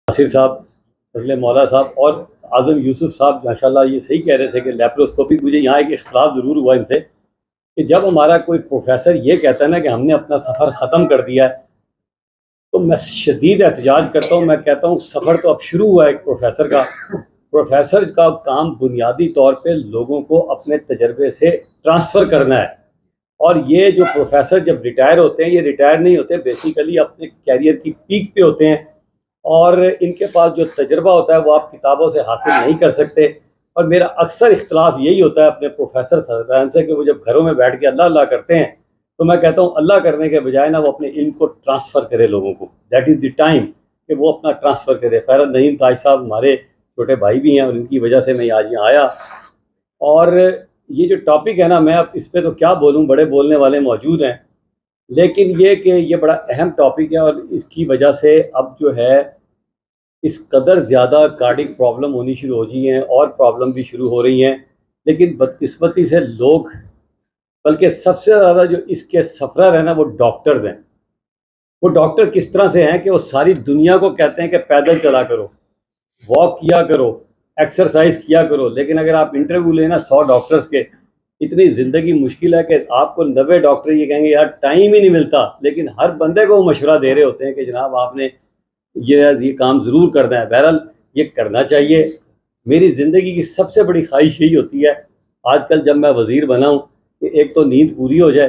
ناصر صاحب، فضل مولا صاحب اور اعظم یوسف صاحب ماشاءاللہ یہ صحیح کہہ رہے تھے کہ لیپروسکوپی، مجھے یہاں ایک اختلاف ضرور ہوا ان سے کہ جب ہمارا کوئی پروفیسر یہ کہتا ہے نا کہ ہم نے اپنا سفر ختم کر دیا ہے تو میں شدید احتجاج کرتا ہوں. میں کہتا ہوں سفر تو اب شروع ہوا ہے ایک پروفیسر کا. پروفیسر کا کام بنیادی طور پہ لوگوں کو اپنے تجربے سے ٹرانسفر کرنا ہے. اور یہ جو پروفیسر جب ریٹائر ہوتے ہیں، یہ ریٹائر نہیں ہوتے، بیسیکلی اپنے کیریئر کی پیک پہ ہوتے ہیں، اور ان کے پاس جو تجربہ ہوتا ہے وہ آپ کتابوں سے حاصل نہیں کر سکتے. اور میرا اکثر اختلاف یہی ہوتا ہے اپنے پروفیسر صاحبان سے کہ وہ جب گھروں میں بیٹھ کے اللہ اللہ کرتے ہیں تو میں کہتا ہوں اللہ کرنے کے بجائے نا وہ اپنے علم کو ٹرانسفر کرے لوگوں کو. دیٹ از دی ٹائم کہ وہ اپنا ٹرانسفر کرے. خیر نعیم تاج صاحب ہمارے چھوٹے بھائی بھی ہیں اور ان کی وجہ سے میں آج یہاں آیا. اور یہ جو ٹاپک ہے نا، میں اب اس پہ تو کیا بولوں، بڑے بولنے والے موجود ہیں، لیکن یہ کہ یہ بڑا اہم ٹاپک ہے اور اس کی وجہ سے اب جو ہے اس قدر زیادہ کارڈک پرابلم ہونی شروع ہو گئی ہیں اور پرابلم بھی شروع ہو رہی ہیں. لیکن بدقسمتی سے لوگ، بلکہ سب سے زیادہ جو اس کے سفرر ہیں نا وہ ڈاکٹرز ہیں. وہ ڈاکٹر کس طرح سے ہیں کہ وہ ساری دنیا کو کہتے ہیں کہ پیدل چلا کرو، واک کیا کرو، ایکسرسائز کیا کرو، لیکن اگر آپ انٹرویو لینا 100 ڈاکٹرز کے، اتنی زندگی مشکل ہے کہ آپ کو 90 ڈاکٹر یہ کہیں گے یار ٹائم ہی نہیں ملتا، لیکن ہر بندے کو وہ مشورہ دے رہے ہوتے ہیں کہ جناب آپ نے یہ کام ضرور کرنا ہے. بہرحال یہ کرنا چاہیے. میری زندگی کی سب سے بڑی خواہش یہی ہوتی ہے آج کل جب میں وزیر بنا ہوں کہ ایک تو نیند پوری ہو جائے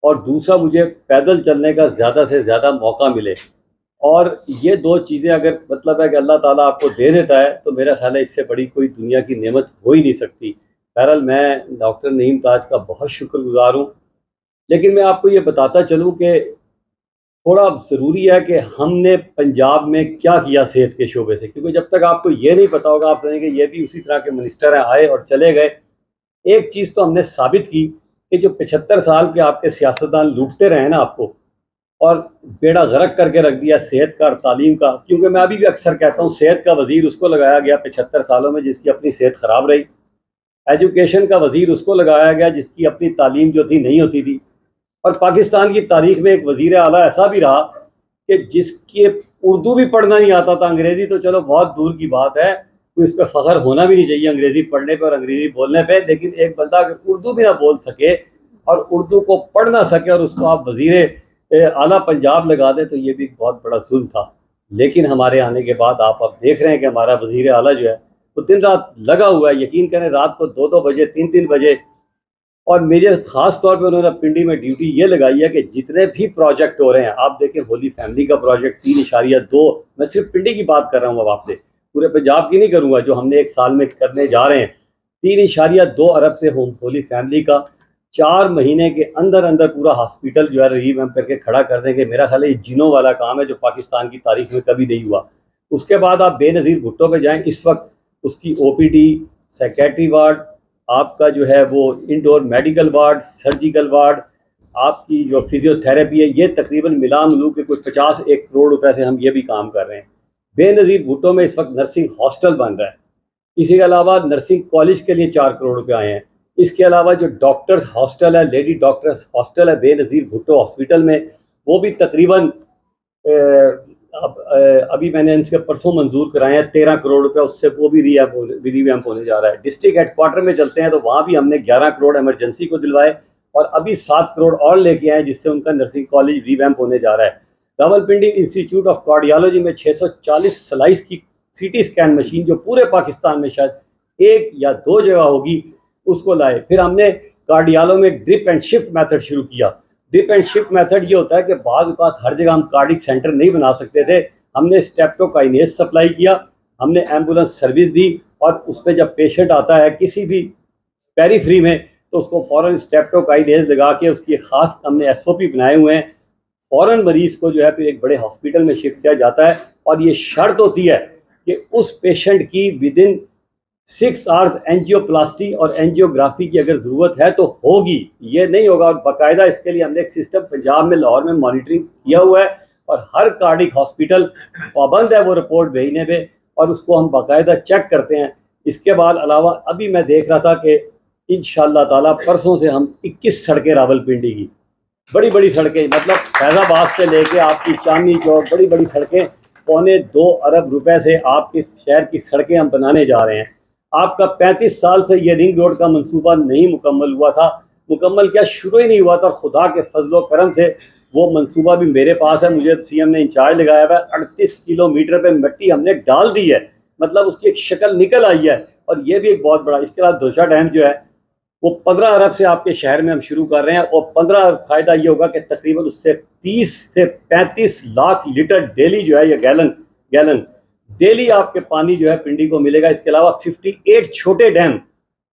اور دوسرا مجھے پیدل چلنے کا زیادہ سے زیادہ موقع ملے. اور یہ دو چیزیں اگر مطلب ہے کہ اللہ تعالیٰ آپ کو دے دیتا ہے تو میرا خیال ہے اس سے بڑی کوئی دنیا کی نعمت ہو ہی نہیں سکتی. بہرحال میں ڈاکٹر نعیم تاج کا بہت شکر گزار ہوں. لیکن میں آپ کو یہ بتاتا چلوں کہ تھوڑا ضروری ہے کہ ہم نے پنجاب میں کیا کیا صحت کے شعبے سے، کیونکہ جب تک آپ کو یہ نہیں پتا ہوگا آپ سمجھیں کہ یہ بھی اسی طرح کے منسٹر ہیں، آئے اور چلے گئے. ایک چیز تو ہم نے ثابت کی کہ جو 75 سال کے آپ کے سیاستدان لوٹتے رہے نا آپ کو، اور بیڑا غرق کر کے رکھ دیا صحت کا اور تعلیم کا. کیونکہ میں ابھی بھی اکثر کہتا ہوں صحت کا وزیر اس کو لگایا گیا 75 سالوں میں جس کی اپنی صحت خراب رہی، ایجوکیشن کا وزیر اس کو لگایا گیا جس کی اپنی تعلیم جو تھی نہیں ہوتی تھی، اور پاکستان کی تاریخ میں ایک وزیر اعلیٰ ایسا بھی رہا کہ جس کے اردو بھی پڑھنا نہیں آتا تھا، انگریزی تو چلو بہت دور کی بات ہے، کوئی اس پہ فخر ہونا بھی نہیں چاہیے انگریزی پڑھنے پہ اور انگریزی بولنے پہ، لیکن ایک بندہ اگر اردو بھی نہ بول سکے اور اردو کو پڑھ نہ سکے اور اس کو آپ وزیر اعلیٰ پنجاب لگا دیں تو یہ بھی ایک بہت بڑا ظلم تھا. لیکن ہمارے آنے کے بعد آپ اب دیکھ رہے ہیں کہ ہمارا وزیر اعلیٰ جو ہے وہ دن رات لگا ہوا ہے. یقین کریں رات کو 2 بجے 3 بجے. اور مجھے خاص طور پہ انہوں نے پنڈی میں ڈیوٹی یہ لگائی ہے کہ جتنے بھی پروجیکٹ ہو رہے ہیں، آپ دیکھیں ہولی فیملی کا پروجیکٹ 3.2، میں صرف پنڈی کی بات کر رہا ہوں اب آپ سے، پورے پنجاب کی نہیں کروں گا، جو ہم نے ایک سال میں کرنے جا رہے ہیں. 3.2 ارب سے ہولی فیملی کا 4 مہینے کے اندر اندر پورا ہاسپٹل جو ہے ریویمپ کر کے کھڑا کر دیں گے. میرا خیال ہے یہ جنوں والا کام ہے جو پاکستان کی تاریخ میں کبھی نہیں ہوا. اس کے بعد آپ بے نظیر بھٹو پہ جائیں، اس وقت اس کی O P D, psychiatry ward, آپ کا جو ہے وہ indoor medical ward, surgical ward, آپ کی جو فزیو تھراپی ہے، یہ تقریباً ملا ملو کے کوئی 51 کروڑ روپے سے ہم یہ بھی کام کر رہے ہیں. بے نظیر بھٹو میں اس وقت نرسنگ ہاسٹل بن رہا ہے. اسی کے علاوہ نرسنگ کالج کے لیے 4 کروڑ روپے آئے ہیں. اس کے علاوہ جو ڈاکٹرز ہاسٹل ہے، لیڈی ڈاکٹرز ہاسٹل ہے بے نظیر بھٹو ہاسپٹل میں، وہ بھی تقریباً ابھی میں نے ان کے پرسوں منظور کرائے ہیں 13 کروڑ روپے، اس سے وہ بھی ریویمپ ہونے جا رہا ہے. ڈسٹرکٹ ہیڈ کوارٹر میں چلتے ہیں تو وہاں بھی ہم نے 11 کروڑ ایمرجنسی کو دلوائے اور ابھی 7 کروڑ اور لے کے آئے جس سے ان کا نرسنگ کالج ریویمپ ہونے جا رہا ہے. راولپنڈی انسٹیٹیوٹ آف کارڈیالوجی میں 640 سلائس کی سی ٹی اسکین مشین جو پورے پاکستان میں شاید 1 یا 2 جگہ ہوگی اس کو لائے. پھر ہم نے کارڈیالو میں ڈرپ اینڈ شفٹ میتھڈ شروع کیا. ڈرپ اینڈ شفٹ میتھڈ یہ ہوتا ہے کہ بعض اوقات ہر جگہ ہم کارڈک سینٹر نہیں بنا سکتے تھے، ہم نے اسٹیپٹوکائنیز سپلائی کیا، ہم نے ایمبولینس سروس دی، اور اس پہ جب پیشنٹ آتا ہے کسی بھی پیری فری میں تو اس کو فوراً اسٹیپٹوکائنیز لگا کے اس کی خاص ہم نے ایس او پی بنائے ہوئے ہیں. فوراً مریض کو جو ہے پھر ایک بڑے ہاسپٹل میں شفٹ کیا جاتا ہے، اور یہ شرط ہوتی ہے کہ اس پیشنٹ کی ودن 6 آورز اینجیو پلاسٹی اور اینجیوگرافی کی اگر ضرورت ہے تو ہوگی، یہ نہیں ہوگا. اور باقاعدہ اس کے لیے ہم نے ایک سسٹم پنجاب میں لاہور میں مانیٹرنگ کیا ہوا ہے، اور ہر کارڈک ہاسپٹل پابند ہے وہ رپورٹ بھیجنے پہ، اور اس کو ہم باقاعدہ چیک کرتے ہیں. اس کے بعد علاوہ ابھی میں دیکھ رہا تھا کہ انشاءاللہ تعالیٰ پرسوں سے ہم 21 سڑکیں راولپنڈی کی، بڑی بڑی سڑکیں، مطلب فیض آباد سے لے کے آپ کی چاندنی چوک، بڑی بڑی سڑکیں 2.25 ارب روپے سے آپ کے شہر کی سڑکیں ہم بنانے جا رہے ہیں. آپ کا 35 سال سے یہ رنگ روڈ کا منصوبہ نہیں مکمل ہوا تھا، مکمل کیا شروع ہی نہیں ہوا تھا، اور خدا کے فضل و کرم سے وہ منصوبہ بھی میرے پاس ہے، مجھے سی ایم نے انچارج لگایا ہوا ہے. 38 کلومیٹر پہ مٹی ہم نے ڈال دی ہے، مطلب اس کی ایک شکل نکل آئی ہے. اور یہ بھی ایک بہت بڑا، اس کے بعد دوشا ڈیم جو ہے وہ 15 ارب سے آپ کے شہر میں ہم شروع کر رہے ہیں، اور 15 ارب فائدہ یہ ہوگا کہ تقریباً اس سے 30 سے 35 لاکھ لیٹر ڈیلی جو ہے، یہ گیلن ڈیلی آپ کے پانی جو ہے پنڈی کو ملے گا. اس کے علاوہ 58 چھوٹے ڈیم.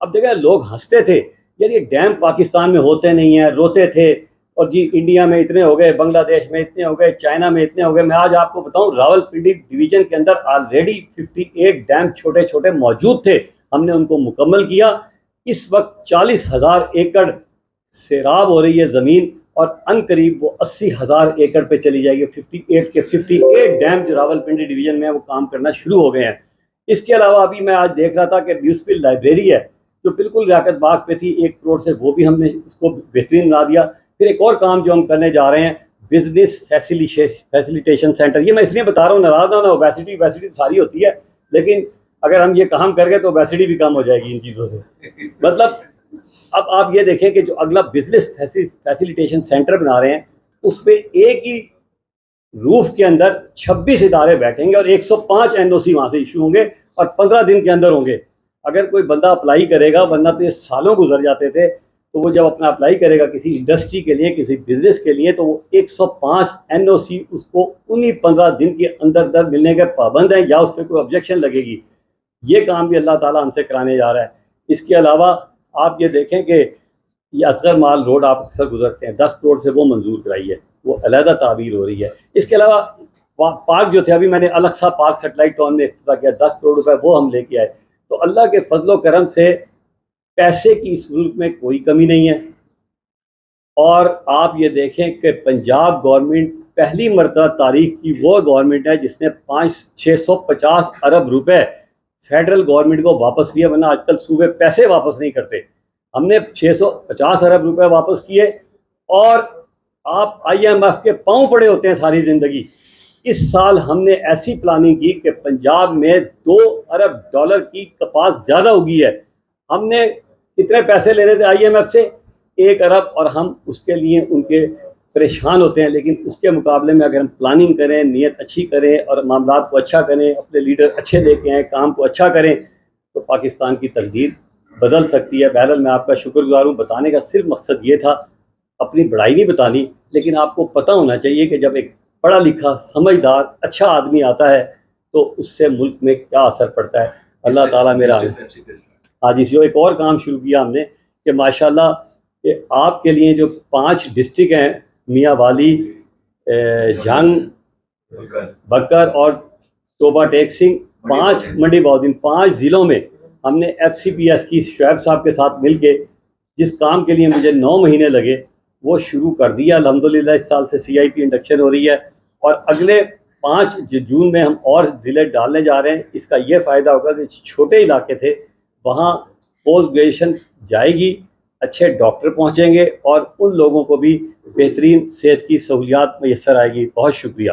اب دیکھیں لوگ ہنستے تھے یار یہ ڈیم پاکستان میں ہوتے نہیں ہیں، روتے تھے، اور جی انڈیا میں اتنے ہو گئے، بنگلہ دیش میں اتنے ہو گئے، چائنا میں اتنے ہو گئے. میں آج آپ کو بتاؤں راول پنڈی ڈویژن کے اندر آلریڈی 58 ڈیم چھوٹے چھوٹے موجود تھے، ہم نے ان کو مکمل کیا. اس وقت 40,000 ایکڑ سیراب ہو رہی ہے زمین، اور ان قریب وہ 80,000 ایکڑ پہ چلی جائے گی. 58 ڈیم جو راول پنڈی ڈویژن میں وہ کام کرنا شروع ہو گئے ہیں. اس کے علاوہ ابھی میں آج دیکھ رہا تھا کہ میونسپل لائبریری ہے جو بالکل لیاقت باغ پہ تھی 1 کروڑ سے، وہ بھی ہم نے اس کو بہترین بنا دیا. پھر ایک اور کام جو ہم کرنے جا رہے ہیں، بزنس فیسیلیٹیشن سینٹر. یہ میں اس لیے بتا رہا ہوں، ناراض نہ ہونا، اوبیسٹی ساری ہوتی ہے، لیکن اگر ہم یہ کام کر گئے تو اوبیسٹی بھی کم ہو جائے گی ان چیزوں سے. مطلب اب آپ یہ دیکھیں کہ جو اگلا بزنس فیسیلیٹیشن سینٹر بنا رہے ہیں، اس پہ ایک ہی روف کے اندر 26 ادارے بیٹھیں گے، اور 105 NOC وہاں سے ایشو ہوں گے، اور 15 دن کے اندر ہوں گے. اگر کوئی بندہ اپلائی کرے گا، ورنہ تو یہ سالوں گزر جاتے تھے، تو وہ جب اپنا اپلائی کرے گا کسی انڈسٹری کے لیے، کسی بزنس کے لیے، تو وہ 105 NOC اس کو انہی 15 دن کے اندر ملنے کے پابند ہیں، یا اس پہ کوئی آبجیکشن لگے گی. یہ کام بھی اللہ تعالیٰ ہم سے کرانے جا رہا ہے. اس کے علاوہ آپ یہ دیکھیں کہ یہ اصغر مال روڈ آپ اکثر گزرتے ہیں، 10 کروڑ سے وہ منظور کرائی ہے، وہ علیحدہ تعبیر ہو رہی ہے. اس کے علاوہ پارک جو تھے، ابھی میں نے الاقصی پارک سیٹلائٹ ٹاؤن میں افتتاح کیا، 10 کروڑ روپے وہ ہم لے کے آئے. تو اللہ کے فضل و کرم سے پیسے کی اس ملک میں کوئی کمی نہیں ہے. اور آپ یہ دیکھیں کہ پنجاب گورنمنٹ پہلی مرتبہ تاریخ کی وہ گورنمنٹ ہے جس نے 650 ارب روپے فیڈرل گورنمنٹ کو واپس کیا، ورنہ آج کل صوبے پیسے واپس نہیں کرتے. ہم نے 650 ارب روپے واپس کیے. اور آپ IMF کے پاؤں پڑے ہوتے ہیں ساری زندگی. اس سال ہم نے ایسی پلاننگ کی کہ پنجاب میں 2 ارب ڈالر کی کپاس زیادہ ہوگی ہے. ہم نے کتنے پیسے لے رہے تھے IMF سے؟ 1 ارب، اور ہم اس کے لیے ان کے پریشان ہوتے ہیں. لیکن اس کے مقابلے میں اگر ہم پلاننگ کریں، نیت اچھی کریں، اور معاملات کو اچھا کریں، اپنے لیڈر اچھے لے کے آئیں، کام کو اچھا کریں، تو پاکستان کی تقدیر بدل سکتی ہے. بہرحال میں آپ کا شکر گزار ہوں. بتانے کا صرف مقصد یہ تھا، اپنی بڑائی نہیں بتانی، لیکن آپ کو پتہ ہونا چاہیے کہ جب ایک پڑھا لکھا سمجھدار اچھا آدمی آتا ہے تو اس سے ملک میں کیا اثر پڑتا ہے. اللہ تعالیٰ میرا ہاں جی ایک اور کام شروع کیا ہم نے کہ ماشاءاللہ کہ آپ کے لیے جو 5 ڈسٹرکٹ ہیں، میاں والی، جھنگ، بکر اور توبہ ٹیک سنگھ، 5 منڈی بہودین، 5 ضلعوں میں ہم نے FCPS کی شعیب صاحب کے ساتھ مل کے جس کام کے لیے مجھے 9 مہینے لگے وہ شروع کر دیا. الحمدللہ اس سال سے CIP انڈکشن ہو رہی ہے، اور اگلے 5 جون میں ہم اور ضلع ڈالنے جا رہے ہیں. اس کا یہ فائدہ ہوگا کہ چھوٹے علاقے تھے وہاں پوسٹ گریجویشن جائے گی، اچھے ڈاکٹر پہنچیں گے، اور ان لوگوں کو بھی بہترین صحت کی سہولیات میسر آئے گی. بہت شکریہ.